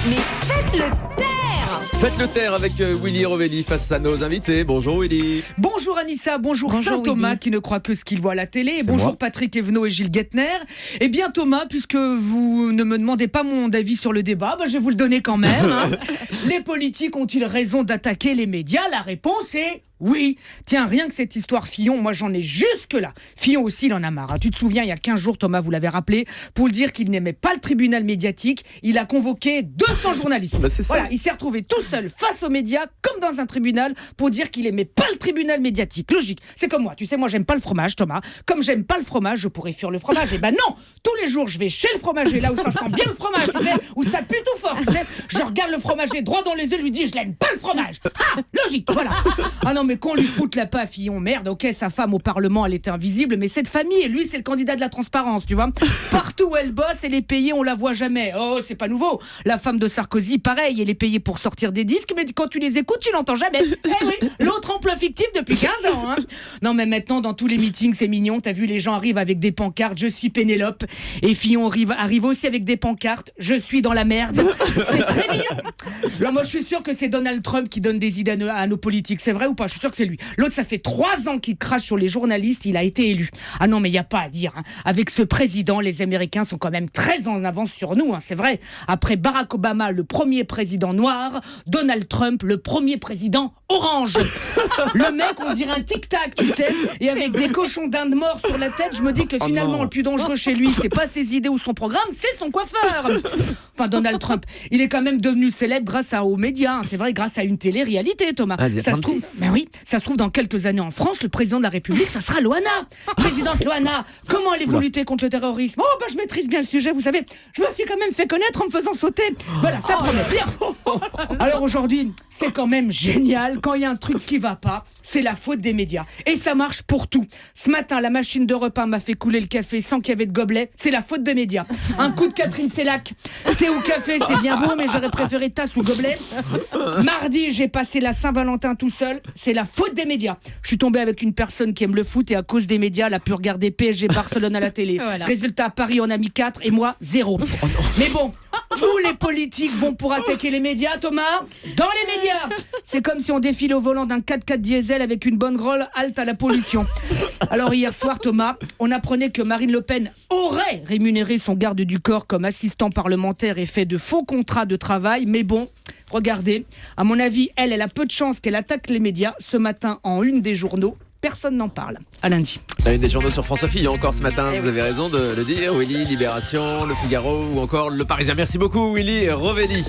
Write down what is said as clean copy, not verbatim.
Mais faites-le taire! Faites le taire avec Willy Rovelli face à nos invités. Bonjour Willy. Bonjour Anissa, bonjour Saint-Thomas qui ne croit que ce qu'il voit à la télé. Et bonjour moi. Patrick Evenot et Gilles Guettner. Eh bien Thomas, puisque vous ne me demandez pas mon avis sur le débat, je vais vous le donner quand même. Les politiques ont-ils raison d'attaquer les médias? La réponse est... oui. Tiens, rien que cette histoire Fillon, moi j'en ai jusque-là. Fillon aussi, il en a marre. Tu te souviens, il y a 15 jours, Thomas, vous l'avez rappelé, pour le dire qu'il n'aimait pas le tribunal médiatique, il a convoqué 200 journalistes. C'est ça. Voilà, il s'est retrouvé tout seul face aux médias, comme dans un tribunal, pour dire qu'il aimait pas le tribunal médiatique. Logique. C'est comme moi. Tu sais, moi j'aime pas le fromage, Thomas. Comme j'aime pas le fromage, je pourrais fuir le fromage. Et ben non! Tous les jours, je vais chez le fromager, là où ça sent bien le fromage, tu sais, où ça pue tout fort, tu sais. Je regarde le fromager droit dans les yeux, je lui dis, je l'aime pas le fromage. Ah! Logique, voilà. Ah non, mais qu'on lui foute la paix à Fillon, merde, ok, sa femme au Parlement, elle était invisible, mais cette famille, et lui, c'est le candidat de la transparence, tu vois. Partout où elle bosse, elle est payée, on la voit jamais. Oh, c'est pas nouveau. La femme de Sarkozy, pareil, elle est payée pour sortir des disques, mais quand tu les écoutes, tu l'entends jamais. Eh oui, l'autre emploi fictif depuis 15 ans, hein. Non, mais maintenant, dans tous les meetings, c'est mignon, t'as vu, les gens arrivent avec des pancartes, je suis Pénélope, et Fillon arrive aussi avec des pancartes, je suis dans la merde. C'est très mignon. Alors moi, je suis sûr que c'est Donald Trump qui donne des idées à nos politiques, c'est vrai ou pas? Je suis sûr que c'est lui. L'autre, ça fait 3 ans qu'il crache sur les journalistes, il a été élu. Ah non, mais il n'y a pas à dire, hein. Avec ce président, les Américains sont quand même très en avance sur nous, hein, c'est vrai. Après Barack Obama, le premier président noir, Donald Trump, le premier président orange. Le mec, on dirait un tic-tac, tu sais, et avec des cochons d'Inde morts sur la tête, je me dis que finalement, le plus dangereux chez lui, c'est pas ses idées ou son programme, c'est son coiffeur. Enfin, Donald Trump, il est quand même devenu célèbre grâce aux médias, hein, c'est vrai, grâce à une télé-réalité, Thomas. Ça se trouve, ben oui, ça se trouve dans quelques années en France, le président de la République, ça sera Loana. Présidente Loana, comment allez-vous lutter contre le terrorisme? Oh, je maîtrise bien le sujet, vous savez, je me suis quand même fait connaître en me faisant sauter. Voilà, ça promet bien. Alors aujourd'hui, c'est quand même génial, quand il y a un truc qui va pas, c'est la faute des médias. Et ça marche pour tout. Ce matin, la machine de repas m'a fait couler le café sans qu'il y avait de gobelet, c'est la faute des médias. Un coup de Catherine Sellac, thé ou café, c'est bien beau, mais j'aurais préféré tasse ou gobelet. Mardi, j'ai passé la Saint-Valentin tout seul, c'est la faute des médias. Je suis tombé avec une personne qui aime le foot et à cause des médias, elle a pu regarder PSG Barcelone à la télé. Voilà. Résultat, à Paris, on a mis 4 et moi, 0. Mais bon, tous les politiques vont pour attaquer les médias, Thomas. Dans les médias, c'est comme si on défilait au volant d'un 4x4 diesel avec une bonne grolle halte à la pollution. Alors hier soir, Thomas, on apprenait que Marine Le Pen aurait rémunéré son garde du corps comme assistant parlementaire et fait de faux contrats de travail. Mais bon, regardez, à mon avis, elle a peu de chance qu'elle attaque les médias. Ce matin, en une des journaux, personne n'en parle. À lundi. La une des journaux sur France Info encore ce matin, vous avez raison de le dire. Willy, Libération, Le Figaro ou encore Le Parisien. Merci beaucoup Willy Rovelli.